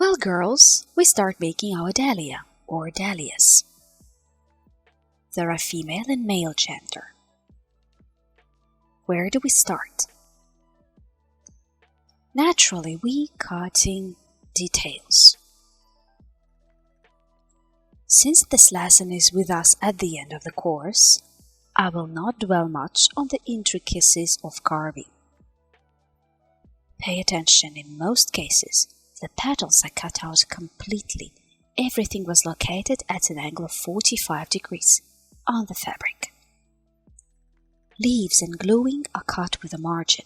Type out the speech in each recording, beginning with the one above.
Well, girls, we start making our dahlia, or dahlias. There are female and male gender. Where do we start? Naturally, we cutting details. Since this lesson is with us at the end of the course, I will not dwell much on the intricacies of carving. Pay attention, in most cases, the petals are cut out completely. Everything was located at an angle of 45 degrees on the fabric. Leaves and gluing are cut with a margin.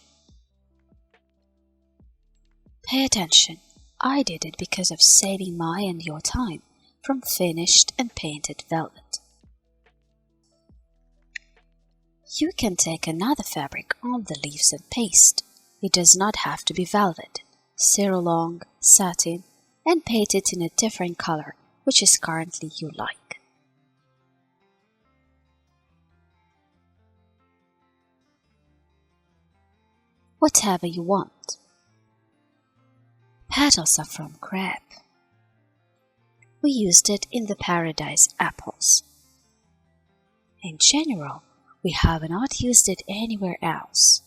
Pay attention, I did it because of saving my and your time from finished and painted velvet. You can take another fabric on the leaves and paste. It does not have to be velvet, cerulean, satin, and paint it in a different color, which is currently you like. Whatever you want. Petals are from crepe. We used it in the paradise apples. In general, we have not used it anywhere else.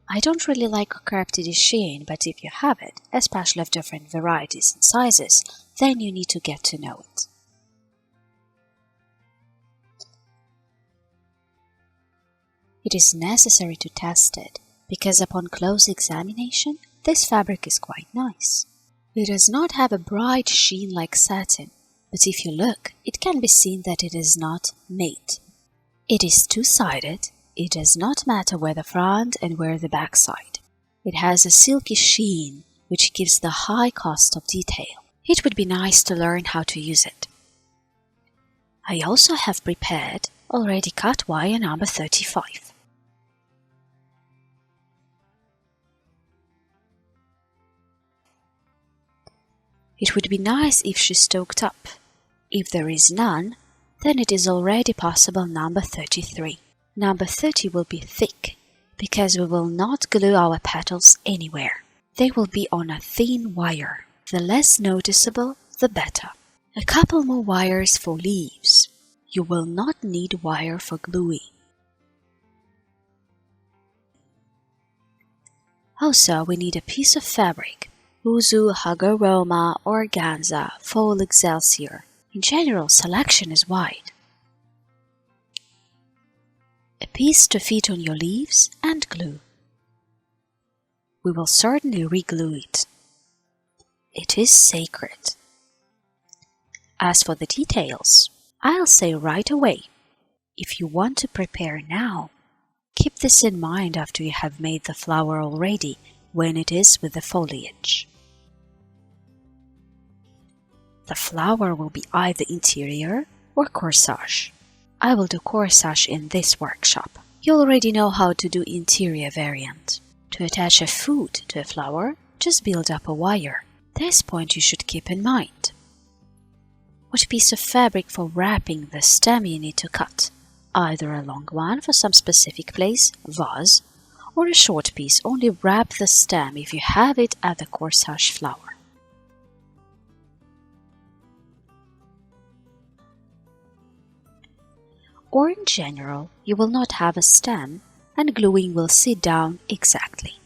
I don't really like crepe de chine, but if you have it, especially of different varieties and sizes, then you need to get to know it. It is necessary to test it, because upon close examination, this fabric is quite nice. It does not have a bright sheen like satin, but if you look, it can be seen that it is not mate. It is two-sided. It does not matter where the front and where the back side. It has a silky sheen, which gives the high cost of detail. It would be nice to learn how to use it. I also have prepared already cut wire number 35. It would be nice if she stoked up. If there is none, then it is already possible number 33. Number 30 will be thick, because we will not glue our petals anywhere. They will be on a thin wire. The less noticeable, the better. A couple more wires for leaves. You will not need wire for gluing. Also, we need a piece of fabric, Uzu, Hagoroma, Organza, Faux Excelsior. In general, selection is wide. A piece to fit on your leaves and glue. We will certainly re-glue it. It is sacred. As for the details, I'll say right away, if you want to prepare now, keep this in mind after you have made the flower already when it is with the foliage. The flower will be either interior or corsage. I will do corsage in this workshop. You already know how to do interior variant. To attach a foot to a flower, just build up a wire. This point you should keep in mind. What piece of fabric for wrapping the stem you need to cut? Either a long one for some specific place, vase, or a short piece, only wrap the stem if you have it at the corsage flower. Or in general, you will not have a stem and gluing will sit down exactly.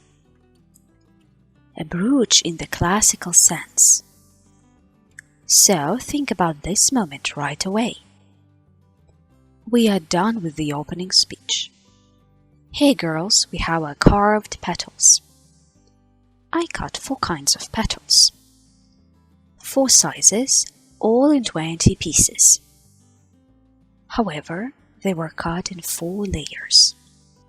A brooch in the classical sense. So think about this moment right away. We are done with the opening speech. Hey girls, we have our carved petals. I cut 4 kinds of petals. 4 sizes, all in 20 pieces. However, they were cut in 4 layers.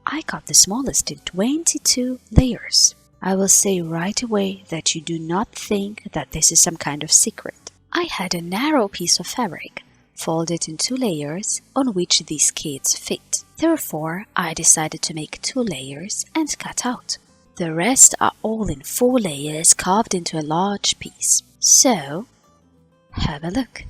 I cut the smallest in 22 layers. I will say right away that you do not think that this is some kind of secret. I had a narrow piece of fabric, folded in 2 layers, on which these kids fit. Therefore, I decided to make 2 layers and cut out. The rest are all in 4 layers carved into a large piece. So, have a look.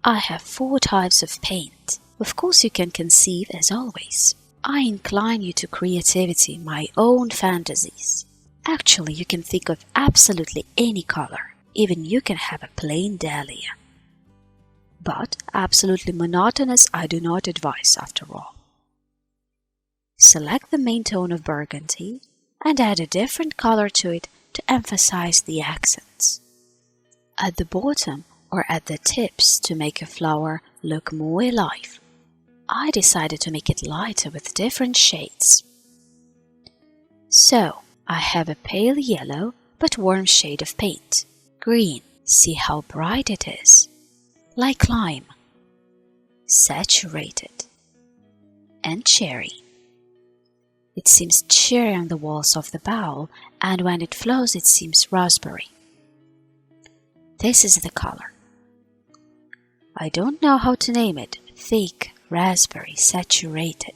I have 4 types of paint. Of course you can conceive as always. I incline you to creativity, my own fantasies. Actually, you can think of absolutely any color. Even you can have a plain dahlia. But absolutely monotonous I do not advise after all. Select the main tone of burgundy and add a different color to it to emphasize the accents. At the bottom or at the tips to make your flower look more alive, I decided to make it lighter with different shades. So, I have a pale yellow but warm shade of paint. Green, see how bright it is. Like lime. Saturated. And cherry. It seems cherry on the walls of the bowl, and when it flows it seems raspberry. This is the color. I don't know how to name it. Thick, raspberry, saturated.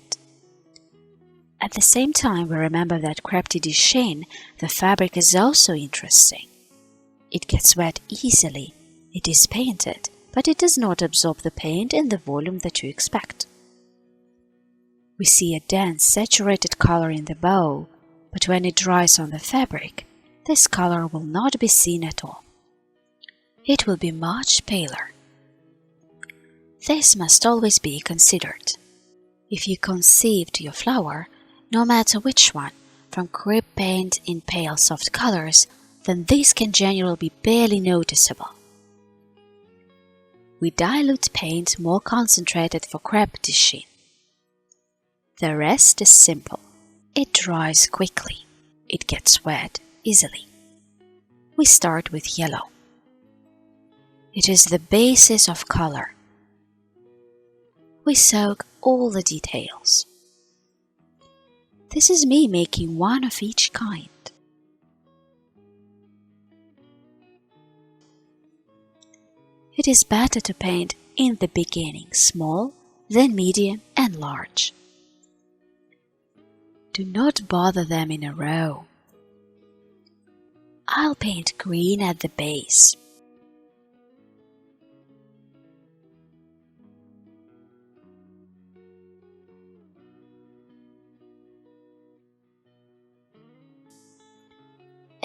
At the same time, we remember that crepe de chine, the fabric is also interesting. It gets wet easily. It is painted, but it does not absorb the paint in the volume that you expect. We see a dense, saturated color in the bow, but when it dries on the fabric, this color will not be seen at all. It will be much paler. This must always be considered. If you conceived your flower, no matter which one, from crepe paint in pale soft colors, then this can generally be barely noticeable. We dilute paint more concentrated for crepe de chine. The rest is simple. It dries quickly. It gets wet easily. We start with yellow. It is the basis of color. We soak all the details. This is me making one of each kind. It is better to paint in the beginning small, then medium and large. Do not bother them in a row. I'll paint green at the base.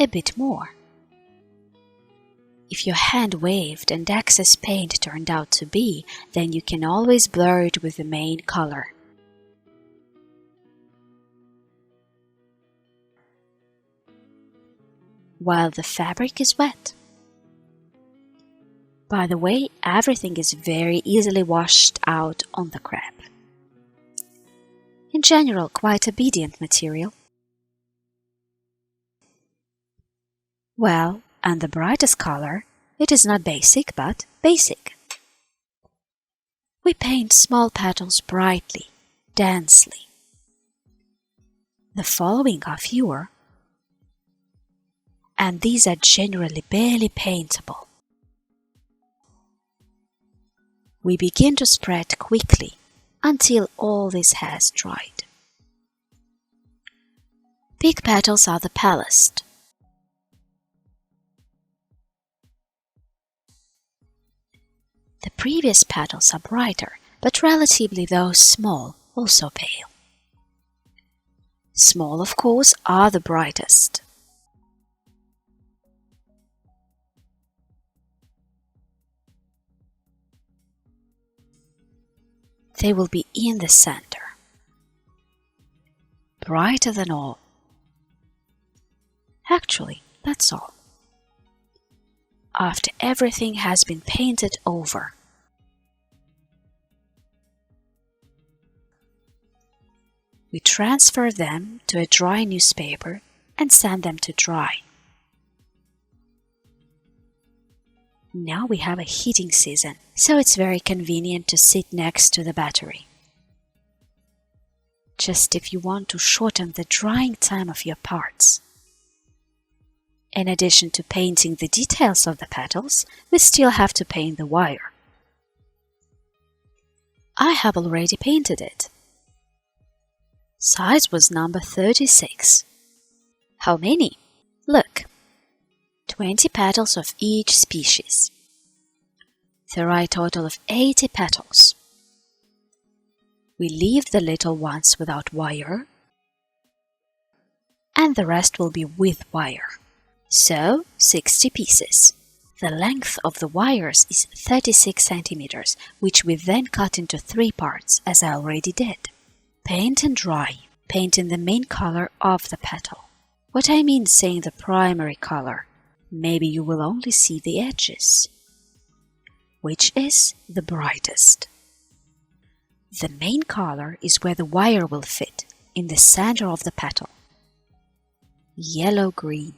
A bit more. If your hand waved and excess paint turned out to be, then you can always blur it with the main color. While the fabric is wet. By the way, everything is very easily washed out on the crepe. In general, quite obedient material. Well, and the brightest color, it is not basic, but basic. We paint small petals brightly, densely. The following are fewer, and these are generally barely paintable. We begin to spread quickly until all this has dried. Big petals are the palest. The previous petals are brighter, but relatively those small, also pale. Small, of course, are the brightest. They will be in the center, brighter than all. Actually, that's all. After everything has been painted over, we transfer them to a dry newspaper and send them to dry. Now we have a heating season, so it's very convenient to sit next to the battery. Just if you want to shorten the drying time of your parts. In addition to painting the details of the petals, we still have to paint the wire. I have already painted it. Size was number 36. How many? Look. 20 petals of each species. There are a total of 80 petals. We leave the little ones without wire and the rest will be with wire. So, 60 pieces. The length of the wires is 36 centimeters, which we then cut into 3 parts, as I already did. Paint and dry. Paint in the main color of the petal. What I mean saying the primary color, maybe you will only see the edges. Which is the brightest? The main color is where the wire will fit, in the center of the petal. Yellow-green.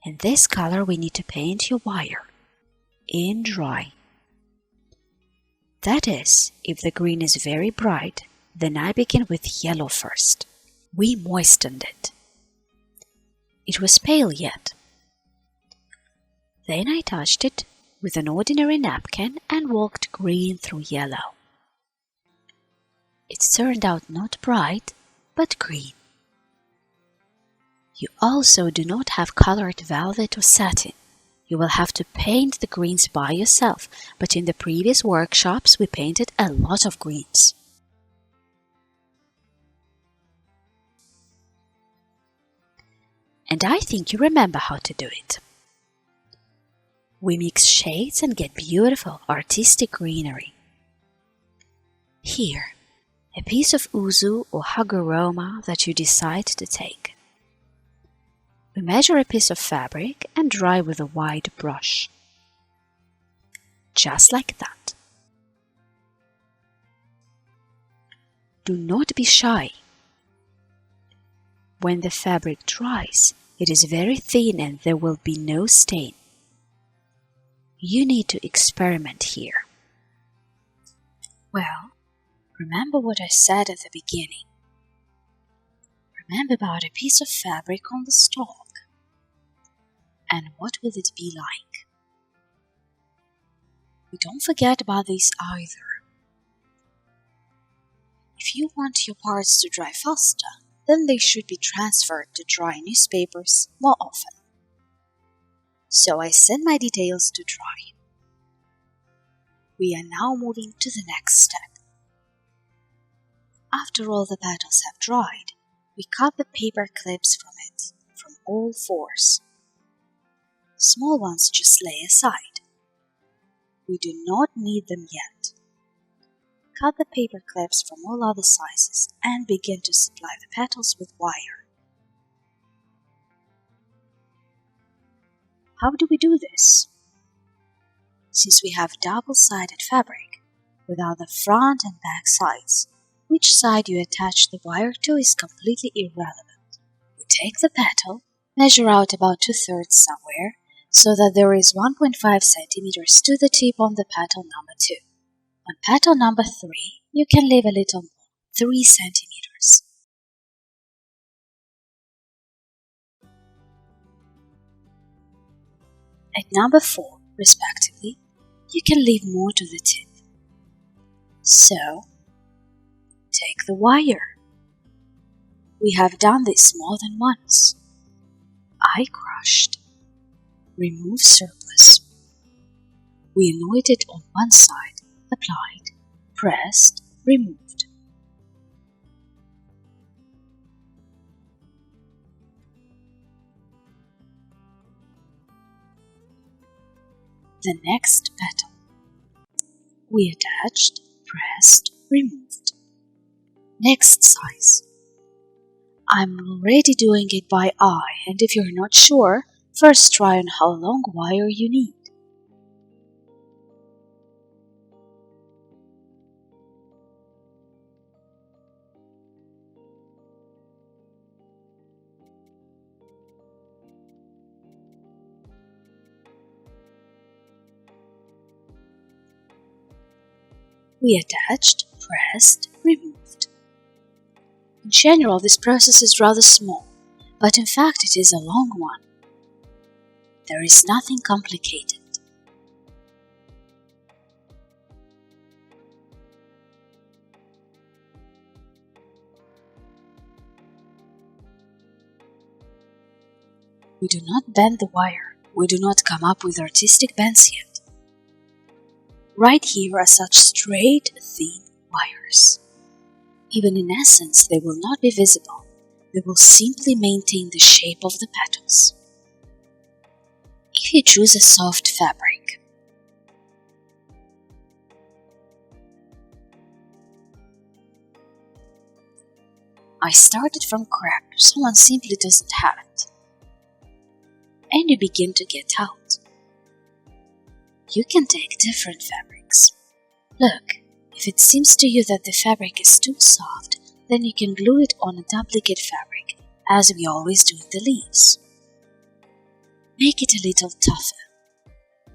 In this color we need to paint your wire, in dry. That is, if the green is very bright, then I begin with yellow first. We moistened it. It was pale yet. Then I touched it with an ordinary napkin and walked green through yellow. It turned out not bright, but green. You also do not have colored velvet or satin. You will have to paint the greens by yourself, but in the previous workshops we painted a lot of greens. And I think you remember how to do it. We mix shades and get beautiful, artistic greenery. Here, a piece of uzu or haguroma that you decide to take. We measure a piece of fabric and dry with a wide brush. Just like that. Do not be shy. When the fabric dries, it is very thin and there will be no stain. You need to experiment here. Well, remember what I said at the beginning. Remember about a piece of fabric on the stalk. And what will it be like? We don't forget about this either. If you want your parts to dry faster, then they should be transferred to dry newspapers more often. So I send my details to dry. We are now moving to the next step. After all the petals have dried, we cut the paper clips from it, from all 4s. Small ones just lay aside. We do not need them yet. Cut the paper clips from all other sizes and begin to supply the petals with wire. How do we do this? Since we have double-sided fabric, without the front and back sides, which side you attach the wire to is completely irrelevant. We take the petal, measure out about 2/3 somewhere, so that there is 1.5 centimeters to the tip on the petal number 2. On petal number 3, you can leave a little more, 3 centimeters. At number 4, respectively, you can leave more to the tip. So, take the wire. We have done this more than once. I crushed. Remove surplus. We anointed on one side, applied, pressed, removed. The next petal. We attached, pressed, removed. Next size. I'm already doing it by eye, and if you're not sure, first try on how long wire you need. We attached, pressed, removed. In general, this process is rather small, but in fact it is a long one. There is nothing complicated. We do not bend the wire. We do not come up with artistic bends yet. Right here are such straight, thin wires. Even in essence, they will not be visible, They will simply maintain the shape of the petals. If you choose a soft fabric, I started from crap, someone simply doesn't have it, and you begin to get out. You can take different fabrics. Look, if it seems to you that the fabric is too soft, then you can glue it on a duplicate fabric, as we always do with the leaves. Make it a little tougher.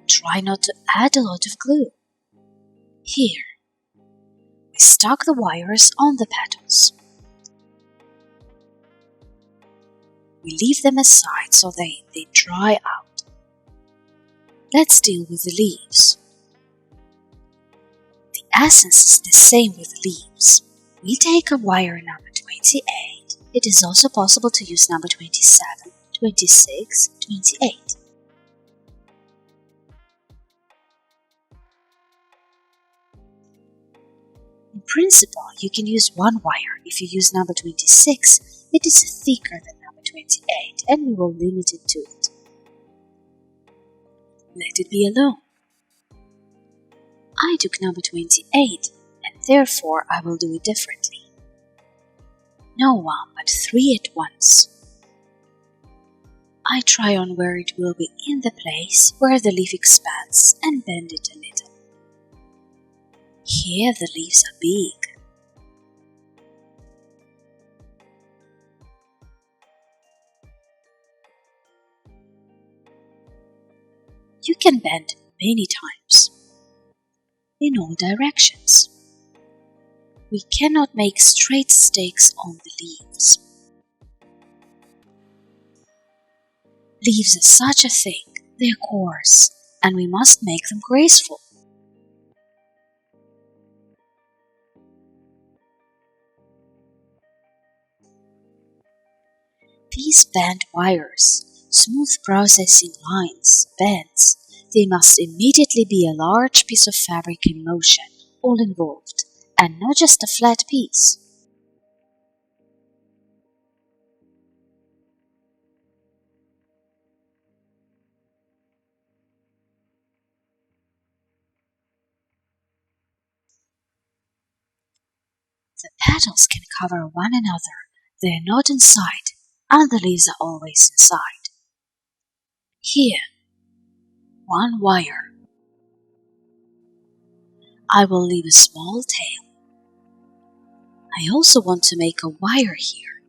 Try not to add a lot of glue. Here, we stuck the wires on the petals. We leave them aside so they dry out. Let's deal with the leaves. The essence is the same with leaves. We take a wire number 28. It is also possible to use number 27, 26, 28. In principle, you can use one wire. If you use number 26, it is thicker than number 28, and we will limit it to it. Let it be alone. I took number 28, and therefore I will do it differently. No one, but 3 at once. I try on where it will be in the place where the leaf expands and bend it a little. Here the leaves are big. You can bend many times, in all directions. We cannot make straight stakes on the leaves. Leaves are such a thing, they're coarse, and we must make them graceful. These bent wires, smooth processing lines, bends, they must immediately be a large piece of fabric in motion, all involved, and not just a flat piece. The petals can cover one another, they are not inside, and the leaves are always inside. Here, one wire. I will leave a small tail. I also want to make a wire here.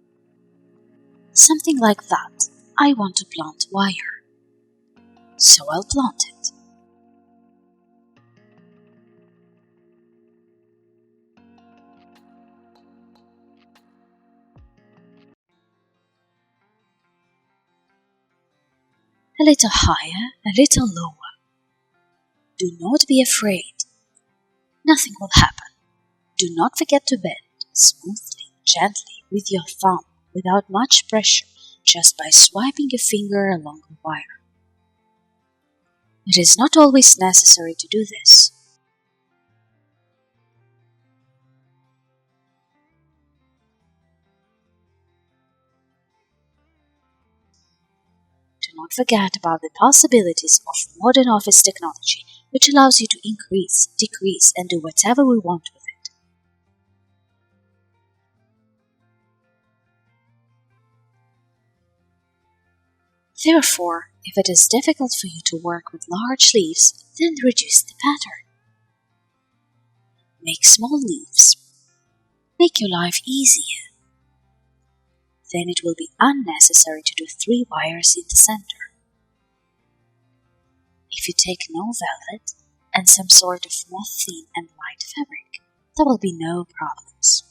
Something like that. I want to plant wire. So I'll plant it. A little higher, a little lower. Do not be afraid. Nothing will happen. Do not forget to bend smoothly, gently, with your thumb, without much pressure, just by swiping your finger along the wire. It is not always necessary to do this. Do not forget about the possibilities of modern office technology, which allows you to increase, decrease, and do whatever we want with it. Therefore, if it is difficult for you to work with large leaves, then reduce the pattern. Make small leaves. Make your life easier. Then it will be unnecessary to do 3 wires in the center. If you take no velvet and some sort of moth-thin and light fabric, there will be no problems.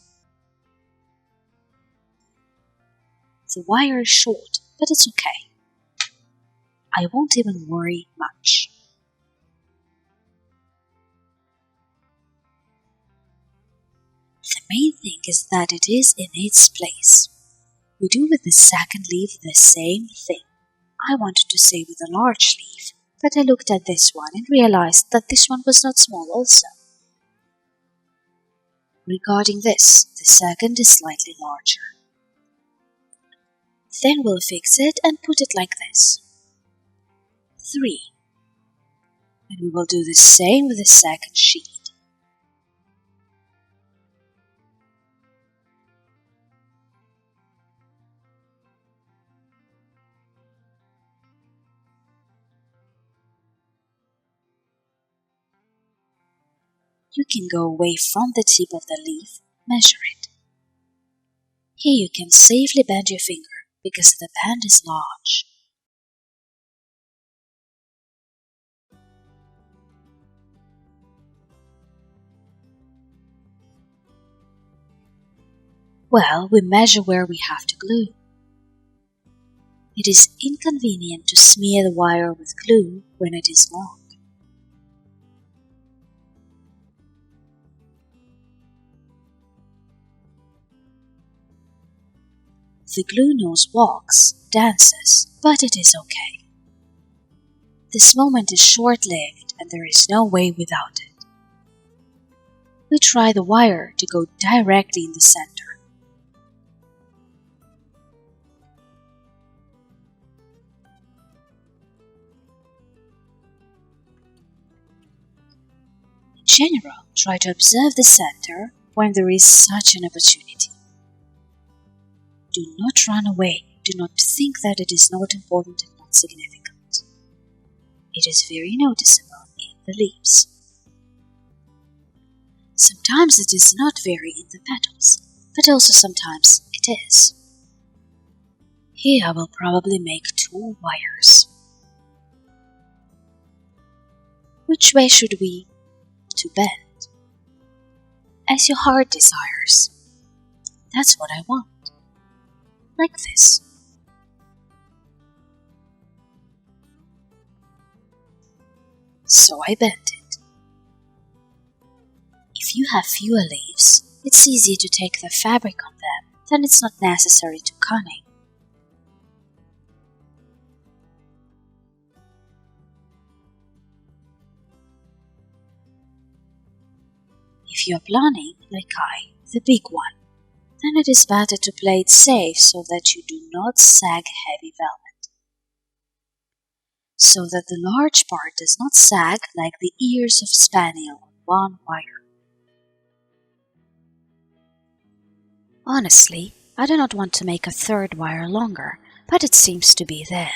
The wire is short, but it's okay. I won't even worry much. The main thing is that it is in its place. We do with the second leaf the same thing. I wanted to say with a large leaf, but I looked at this one and realized that this one was not small also. Regarding this, the second is slightly larger. Then we'll fix it and put it like this. 3. And we will do the same with the second sheet. You can go away from the tip of the leaf, measure it. Here you can safely bend your finger because the bend is large. Well, we measure where we have to glue. It is inconvenient to smear the wire with glue when it is long. The glue nose walks, dances, but it is okay. This moment is short-lived and there is no way without it. We try the wire to go directly in the center. In general, try to observe the center when there is such an opportunity. Do not run away. Do not think that it is not important and not significant. It is very noticeable in the leaves. Sometimes it is not very in the petals, but also sometimes it is. Here I will probably make 2 wires. Which way should we to bend? As your heart desires. That's what I want. Like this. So I bent it. If you have fewer leaves, it's easier to take the fabric on them, then it's not necessary to cunning. If you are planning, like I, the big one, then it is better to play it safe so that you do not sag heavy velvet. So that the large part does not sag like the ears of spaniel on one wire. Honestly, I do not want to make a 3rd wire longer, but it seems to be there.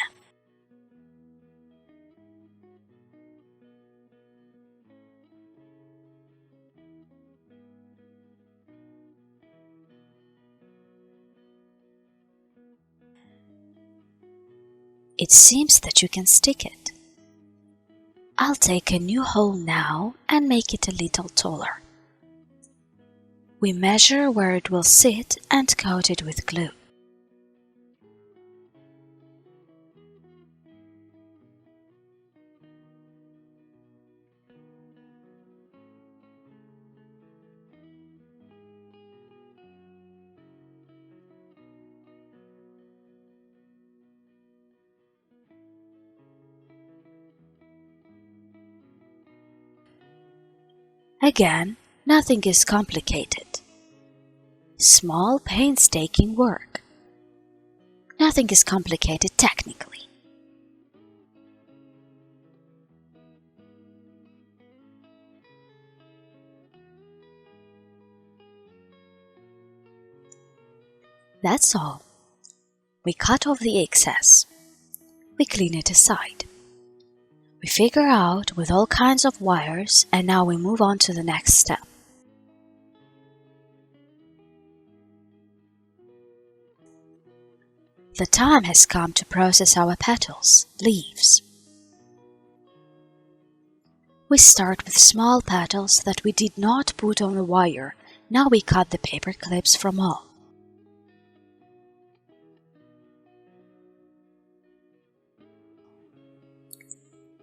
It seems that you can stick it. I'll take a new hole now and make it a little taller. We measure where it will sit and coat it with glue. Again, nothing is complicated. Small, painstaking work. Nothing is complicated technically. That's all. We cut off the excess. We clean it aside. We figure out with all kinds of wires, and now we move on to the next step. The time has come to process our petals, leaves. We start with small petals that we did not put on the wire. Now we cut the paper clips from all.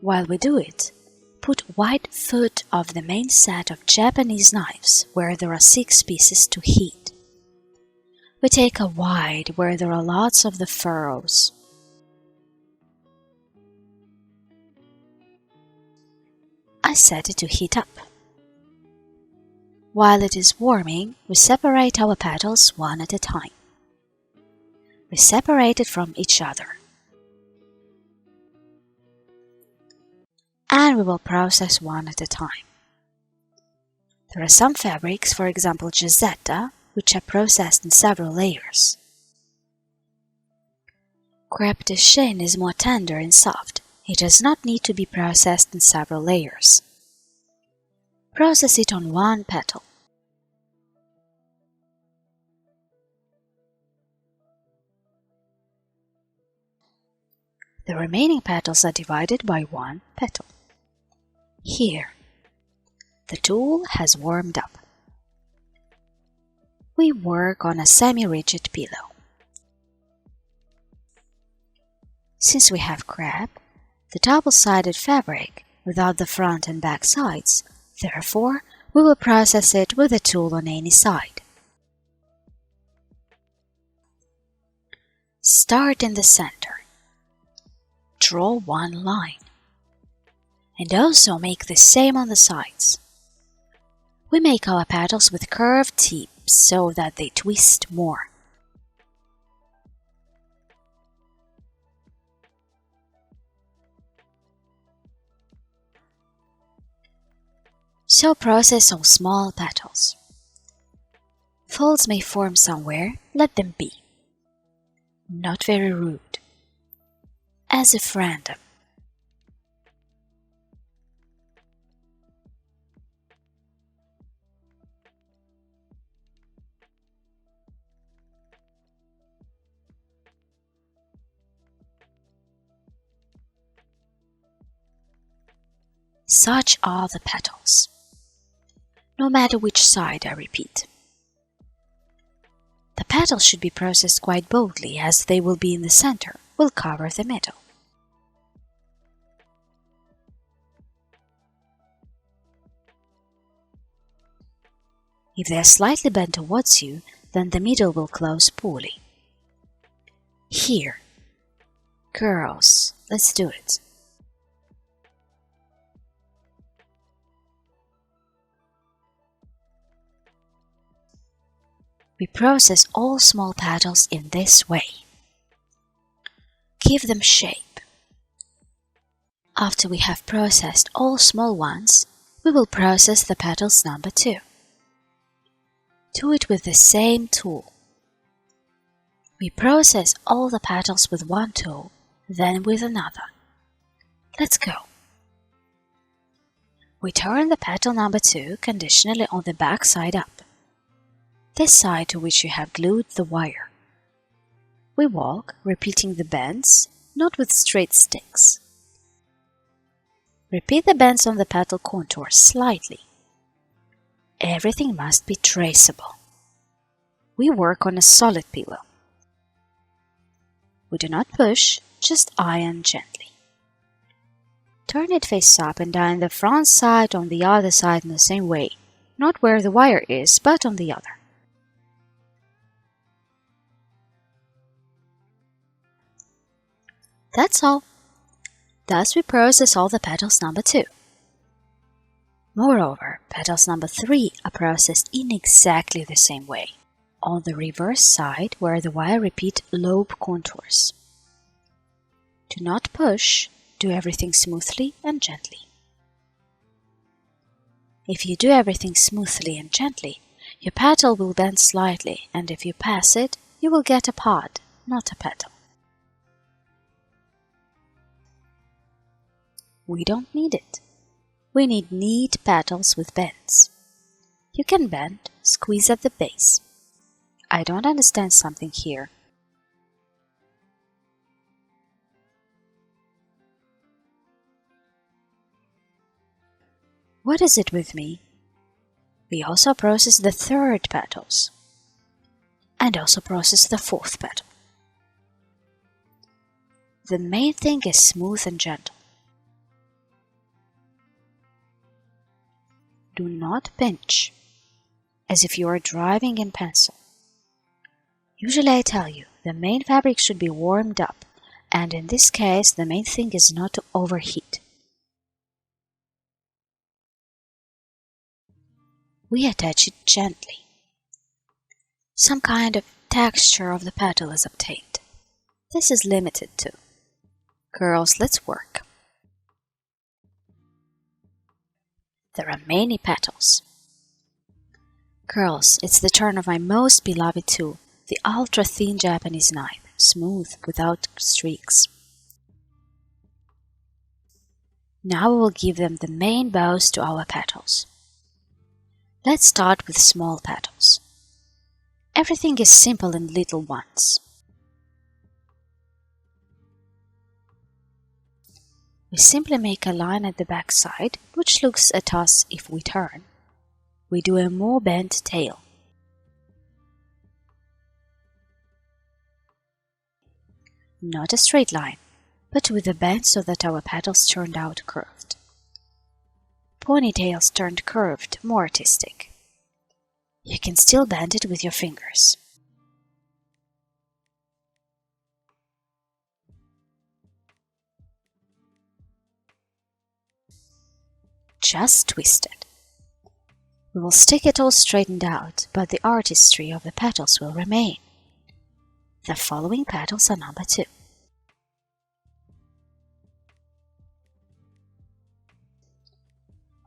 While we do it, put wide foot of the main set of Japanese knives where there are 6 pieces to heat. We take a wide where there are lots of the furrows. I set it to heat up. While it is warming, we separate our petals one at a time. We separate it from each other. And we will process one at a time. There are some fabrics, for example Giuseppe, which are processed in several layers. Crêpe de chine is more tender and soft. It does not need to be processed in several layers. Process it on one petal. The remaining petals are divided by one petal. Here, the tool has warmed up. We work on a semi-rigid pillow. Since we have crêpe, the double-sided fabric without the front and back sides, therefore, we will process it with the tool on any side. Start in the center. Draw one line. And also make the same on the sides. We make our petals with curved tips so that they twist more. So process all small petals. Folds may form somewhere, let them be. Not very rude. As if random. Such are the petals. No matter which side, I repeat. The petals should be processed quite boldly, as they will be in the center, will cover the middle. If they are slightly bent towards you, then the middle will close poorly. Here. Girls, let's do it. We process all small petals in this way. Give them shape. After we have processed all small ones, we will process the petals number 2. Do it with the same tool. We process all the petals with one tool, then with another. Let's go. We turn the petal number 2 conditionally on the back side up. This side to which you have glued the wire. We walk, repeating the bends, not with straight sticks. Repeat the bends on the petal contour slightly. Everything must be traceable. We work on a solid pillow. We do not push, just iron gently. Turn it face up and down the front side on the other side in the same way, not where the wire is, but on the other. That's all. Thus we process all the petals number 2. Moreover, petals number 3 are processed in exactly the same way, on the reverse side where the wire repeat lobe contours. Do not push, do everything smoothly and gently. If you do everything smoothly and gently, your petal will bend slightly, and if you pass it, you will get a pod, not a petal. We don't need it. We need neat petals with bends. You can bend, squeeze at the base. I don't understand something here. What is it with me? We also process the 3rd petals and also process the 4th petal. The main thing is smooth and gentle. Do not pinch, as if you are driving in pencil. Usually I tell you, the main fabric should be warmed up, and in this case the main thing is not to overheat. We attach it gently. Some kind of texture of the petal is obtained. This is limited to. Girls, let's work. There are many petals. Girls, it's the turn of my most beloved tool, the ultra-thin Japanese knife, smooth, without streaks. Now we will give them the main bows to our petals. Let's start with small petals. Everything is simple in little ones. We simply make a line at the back side, which looks at us if we turn. We do a more bent tail. Not a straight line, but with a bend so that our petals turned out curved. Ponytails turned curved, more artistic. You can still bend it with your fingers. Just twist it. We will stick it all straightened out, but the artistry of the petals will remain. The following petals are number 2.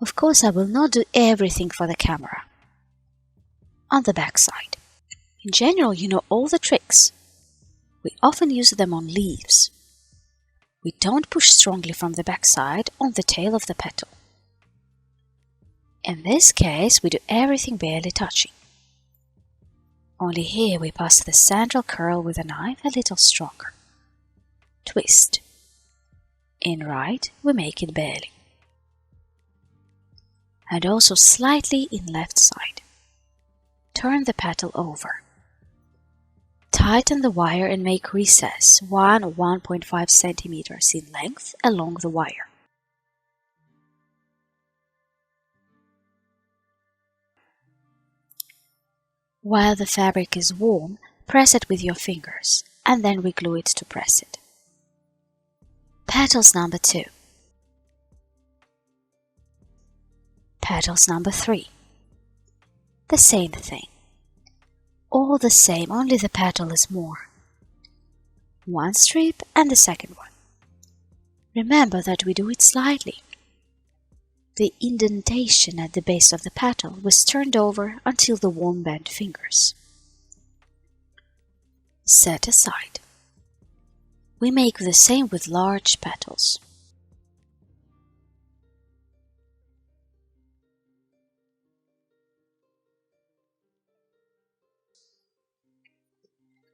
Of course, I will not do everything for the camera. On the back side. In general, you know all the tricks. We often use them on leaves. We don't push strongly from the back side on the tail of the petal. In this case, we do everything barely touching. Only here we pass the central curl with a knife a little stronger. Twist. In right, we make it barely. And also slightly in left side. Turn the petal over. Tighten the wire and make recess 1 or 1.5 centimeters in length along the wire. While the fabric is warm, press it with your fingers, and then reglue it to press it. Petals number 2. Petals number 3. The same thing. All the same, only the petal is more. One strip and the second one. Remember that we do it slightly. The indentation at the base of the petal was turned over until the warm bent fingers. Set aside. We make the same with large petals.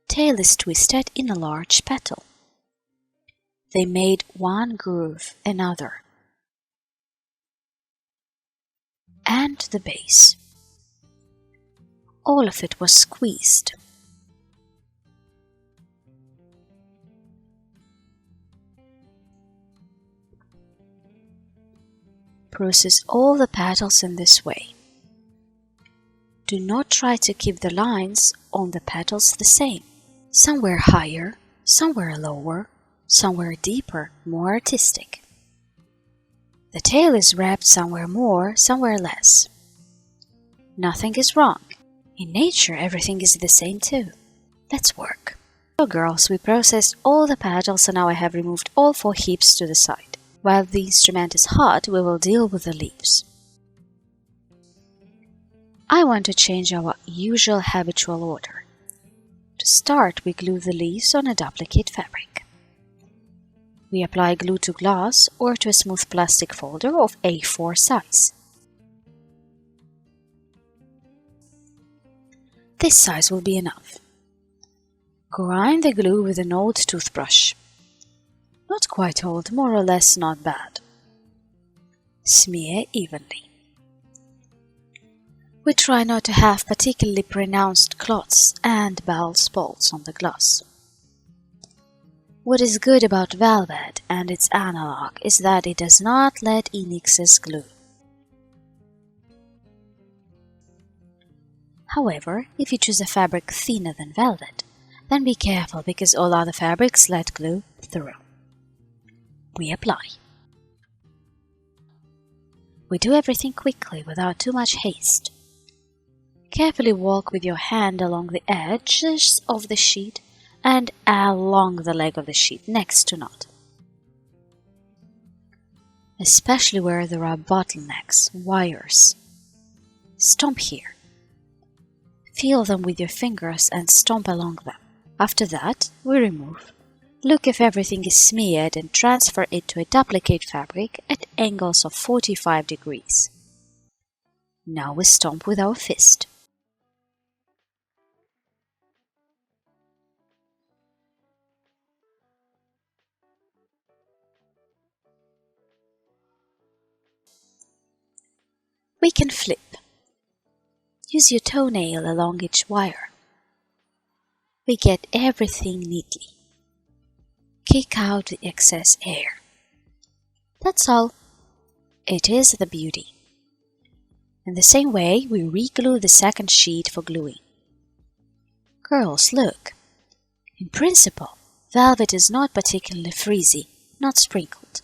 Tail is twisted in a large petal. They made one groove, another. And the base. All of it was squeezed. Process all the petals in this way. Do not try to keep the lines on the petals the same. Somewhere higher, somewhere lower, somewhere deeper, more artistic. The tail is wrapped somewhere more, somewhere less. Nothing is wrong. In nature, everything is the same too. Let's work. So girls, we processed all the petals and now I have removed all 4 hips to the side. While the instrument is hot, we will deal with the leaves. I want to change our usual habitual order. To start, we glue the leaves on a duplicate fabric. We apply glue to glass or to a smooth plastic folder of A4 size. This size will be enough. Grind the glue with an old toothbrush. Not quite old, more or less not bad. Smear evenly. We try not to have particularly pronounced clots and bald spots on the glass. What is good about velvet and its analog is that it does not let in excess glue. However, if you choose a fabric thinner than velvet, then be careful because all other fabrics let glue through. We apply. We do everything quickly without too much haste. Carefully walk with your hand along the edges of the sheet and along the leg of the sheet next to knot, especially where there are bottlenecks, wires. Stomp here. Feel them with your fingers and stomp along them. After that, we remove. Look if everything is smeared and transfer it to a duplicate fabric at angles of 45 degrees. Now we stomp with our fist. We can flip. Use your toenail along each wire. We get everything neatly. Kick out the excess air. That's all. It is the beauty. In the same way, we re-glue the second sheet for gluing. Girls, look. In principle, velvet is not particularly frizzy, not sprinkled.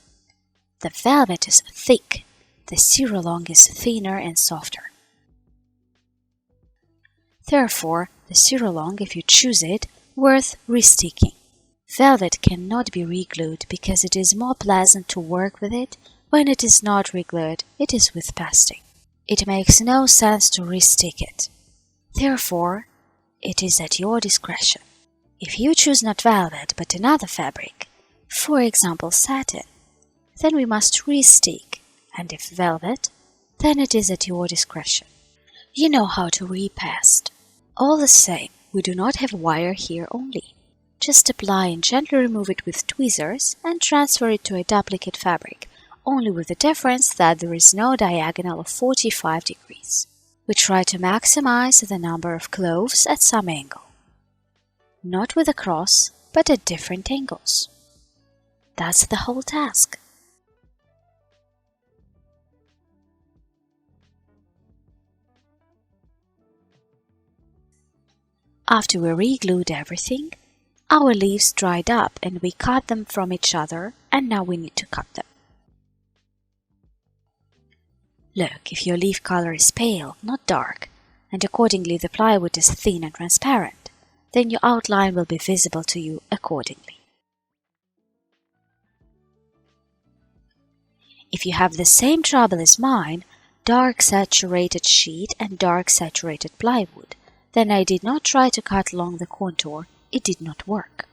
The velvet is thick. The ciralong is thinner and softer. Therefore, the ciralong, if you choose it, worth resticking. Velvet cannot be re-glued because it is more pleasant to work with it when it is not re-glued, it is with pasting. It makes no sense to restick it. Therefore, it is at your discretion. If you choose not velvet but another fabric, for example satin, then we must restick, and if velvet, then it is at your discretion. You know how to repast. All the same, we do not have wire here only. Just apply and gently remove it with tweezers and transfer it to a duplicate fabric, only with the difference that there is no diagonal of 45 degrees. We try to maximize the number of cloves at some angle. Not with a cross, but at different angles. That's the whole task. After we re-glued everything, our leaves dried up and we cut them from each other, and now we need to cut them. Look, if your leaf color is pale, not dark, and accordingly the plywood is thin and transparent, then your outline will be visible to you accordingly. If you have the same trouble as mine, dark saturated sheet and dark saturated plywood, then I did not try to cut along the contour, it did not work.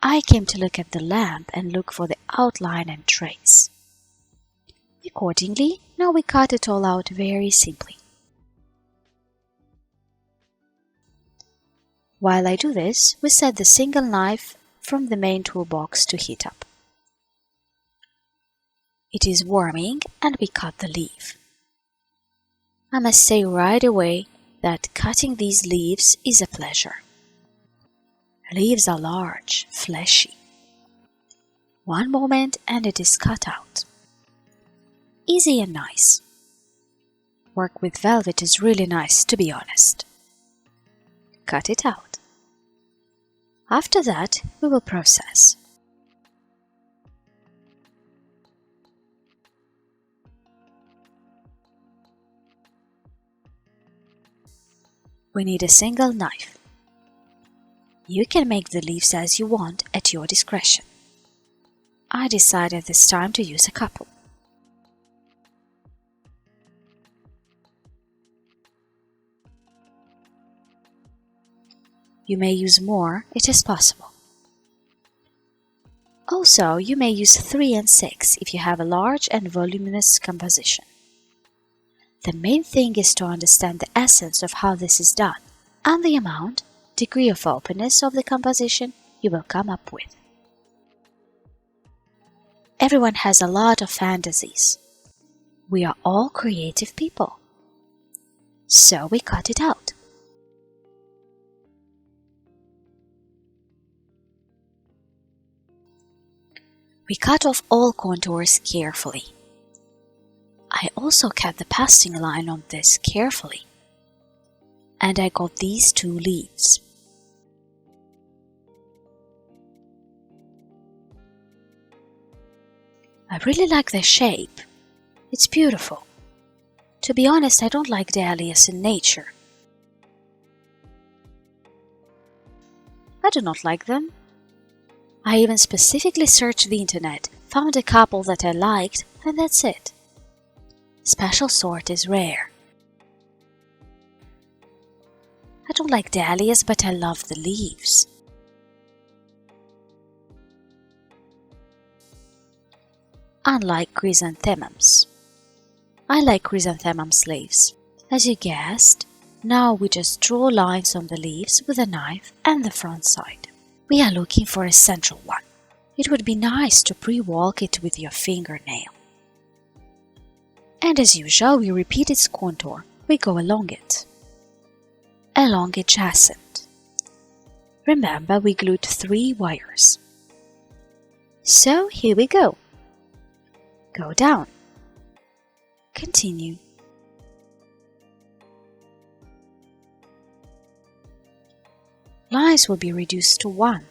I came to look at the lamp and look for the outline and trace. Accordingly, now we cut it all out very simply. While I do this, we set the single knife from the main toolbox to heat up. It is warming and we cut the leaf. I must say right away that cutting these leaves is a pleasure. Leaves are large, fleshy. One moment and it is cut out. Easy and nice. Work with velvet is really nice, to be honest. Cut it out. After that, we will process. We need a single knife. You can make the leaves as you want at your discretion. I decided this time to use a couple. You may use more, it is possible. Also, you may use 3 and 6 if you have a large and voluminous composition. The main thing is to understand the essence of how this is done and the amount, degree of openness of the composition you will come up with. Everyone has a lot of fantasies. We are all creative people. So we cut it out. We cut off all contours carefully. I also cut the pasting line on this carefully. And I got these 2 leaves. I really like their shape. It's beautiful. To be honest, I don't like dahlias in nature. do not like them. I even specifically searched the internet, found a couple that I liked, and that's it. Special sort is rare. I don't like dahlias, but I love the leaves. Unlike chrysanthemums. I like chrysanthemums leaves. As you guessed, now we just draw lines on the leaves with a knife and the front side. We are looking for a central one. It would be nice to pre-walk it with your fingernail. And as usual, we repeat its contour. We go along it. Along adjacent. Remember, we glued 3 wires. So here we go. Go down. Continue. Lines will be reduced to 1.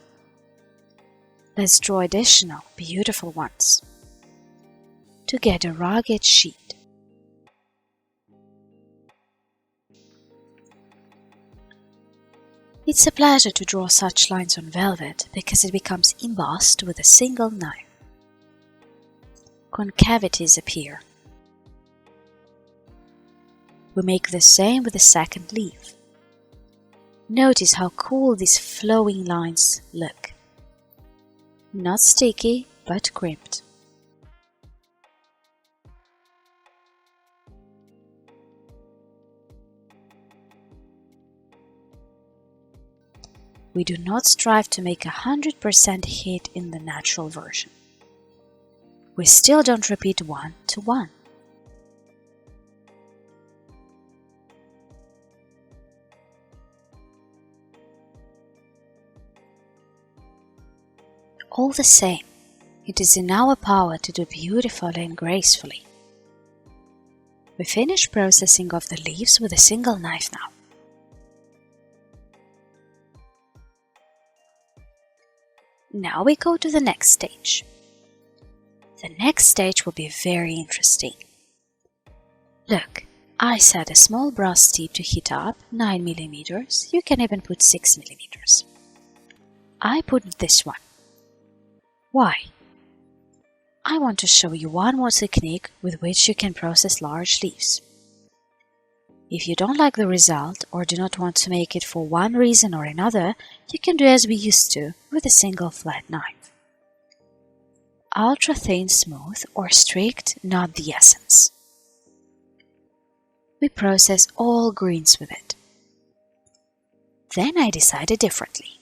Let's draw additional beautiful ones to get a rugged sheet. It's a pleasure to draw such lines on velvet because it becomes embossed with a single knife. Concavities appear. We make the same with the second leaf. Notice how cool these flowing lines look. Not sticky, but crimped. We do not strive to make 100% hit in the natural version. We still don't repeat 1 to 1. All the same, it is in our power to do beautifully and gracefully. We finish processing of the leaves with a single knife now. Now we go to the next stage. The next stage will be very interesting. Look, I set a small brass tip to heat up, 9 mm. You can even put 6 mm. I put this one. Why? I want to show you one more technique with which you can process large leaves. If you don't like the result or do not want to make it for one reason or another, you can do as we used to with a single flat knife. Ultra thin, smooth, or strict, not the essence. We process all greens with it. Then I decided differently.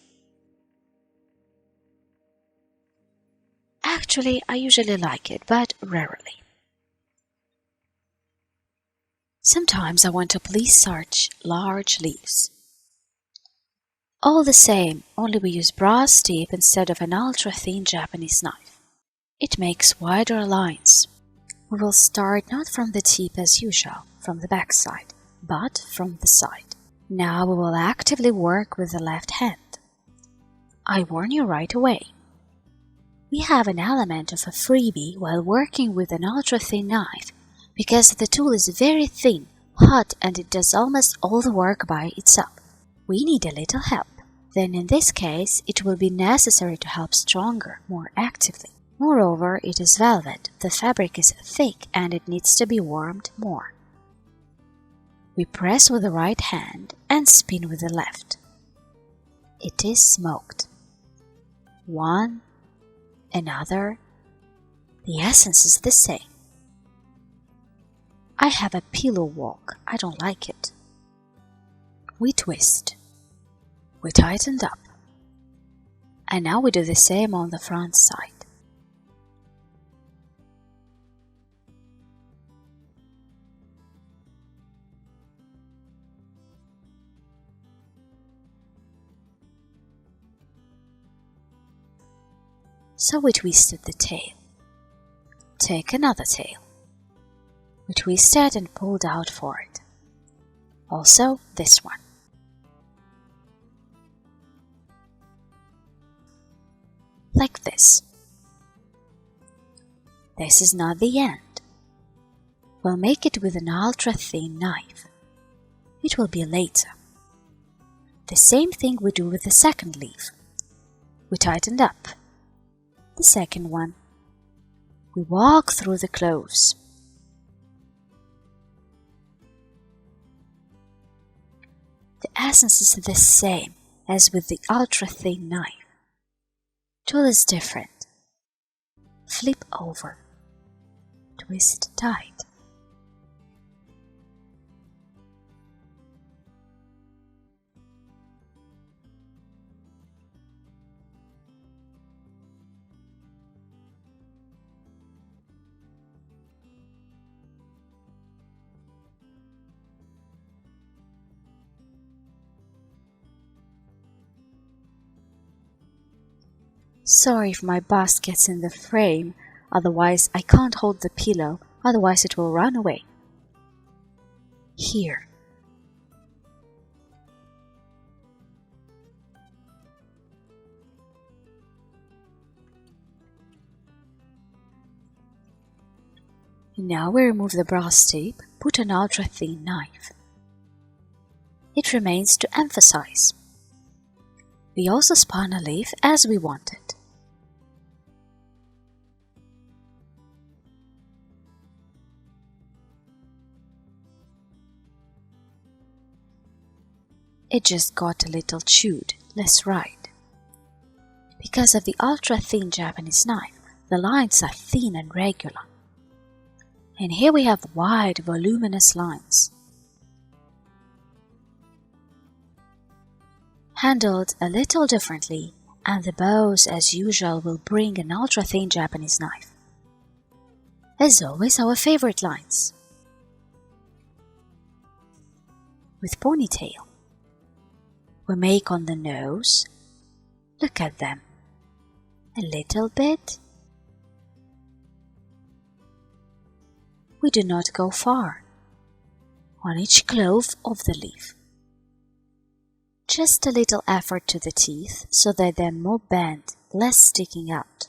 Actually, I usually like it, but rarely. Sometimes I want to please such large leaves. All the same, only we use brass tip instead of an ultra-thin Japanese knife. It makes wider lines. We will start not from the tip as usual, from the back side, but from the side. Now we will actively work with the left hand. I warn you right away. We have an element of a freebie while working with an ultra-thin knife because the tool is very thin, hot, and it does almost all the work by itself. We need a little help. Then in this case, it will be necessary to help stronger, more actively. Moreover, it is velvet, the fabric is thick and it needs to be warmed more. We press with the right hand and spin with the left. It is smoked. One, another. The essence is the same. I have a pillow walk. I don't like it. We twist. We tightened up. And now we do the same on the front side. So we twisted the tail. Take another tail. We twisted and pulled out for it. Also this one. Like this. This is not the end. We'll make it with an ultra-thin knife. It will be later. The same thing we do with the second leaf. We tightened up. The second one. We walk through the cloves. The essence is the same as with the ultra-thin knife. Tool is different. Flip over. Twist tight. Sorry if my bust gets in the frame, otherwise I can't hold the pillow, otherwise it will run away. Here. Now we remove the brass tape, put an ultra-thin knife. It remains to emphasize. We also spun a leaf as we wanted. It just got a little chewed, let's write. Because of the ultra-thin Japanese knife, the lines are thin and regular. And here we have wide, voluminous lines. Handled a little differently, and the bows as usual will bring an ultra-thin Japanese knife. As always, our favorite lines. With ponytail. We make on the nose. Look at them. A little bit. We do not go far. On each clove of the leaf. Just a little effort to the teeth so that they're more bent, less sticking out.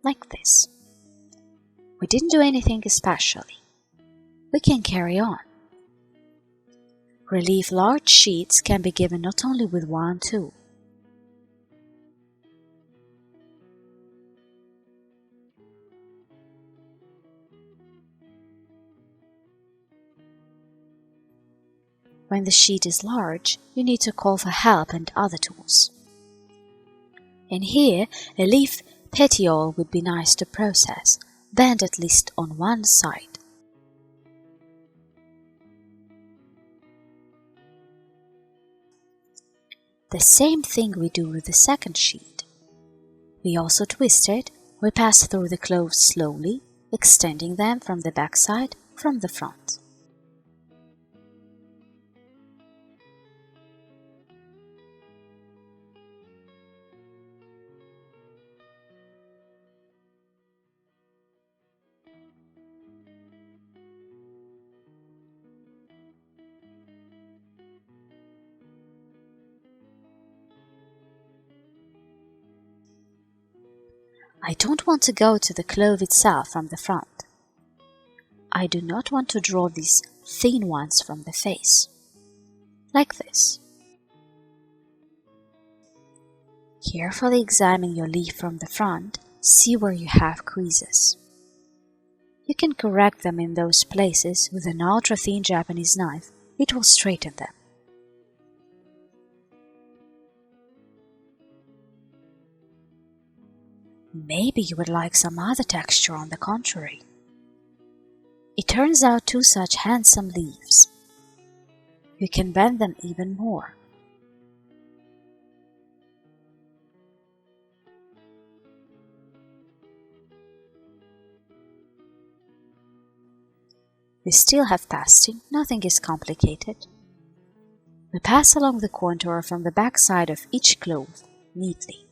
Like this. We didn't do anything especially. We can carry on. Relief large sheets can be given not only with one tool. When the sheet is large, you need to call for help and other tools. And here, a leaf petiole would be nice to process, bend at least on one side. The same thing we do with the second sheet. We also twist it. We pass through the cloves slowly, extending them from the back side, from the front. I don't want to go to the clove itself from the front. I do not want to draw these thin ones from the face. Like this. Carefully examine your leaf from the front, see where you have creases. You can correct them in those places with an ultra-thin Japanese knife, it will straighten them. Maybe you would like some other texture on the contrary. It turns out two such handsome leaves. You can bend them even more. We still have pasting, nothing is complicated. We pass along the contour from the back side of each clove, neatly.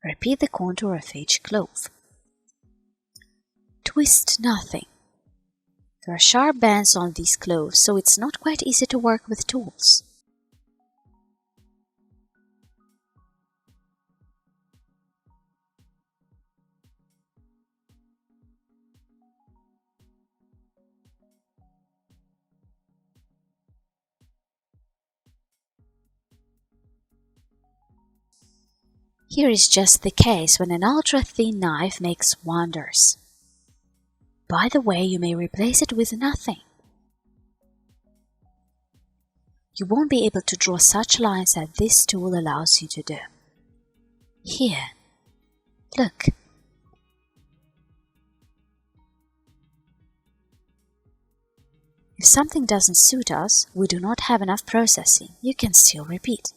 Repeat the contour of each clove. Twist nothing. There are sharp bends on these cloves, so it's not quite easy to work with tools. Here is just the case when an ultra-thin knife makes wonders. By the way, you may replace it with nothing. You won't be able to draw such lines that this tool allows you to do. Here, look. If something doesn't suit us, we do not have enough processing, you can still repeat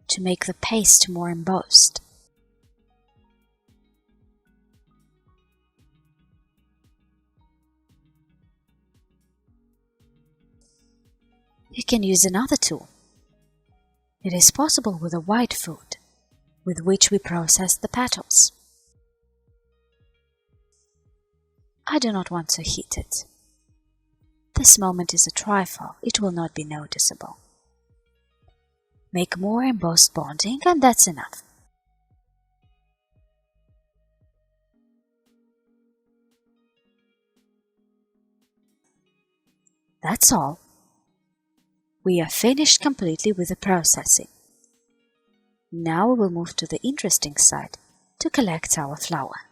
to make the paste more embossed. You can use another tool. It is possible with a white food, with which we process the petals. I do not want to heat it. This moment is a trifle, it will not be noticeable. Make more embossed bonding and that's enough. That's all. We are finished completely with the processing. Now we will move to the interesting side, to collect our flour.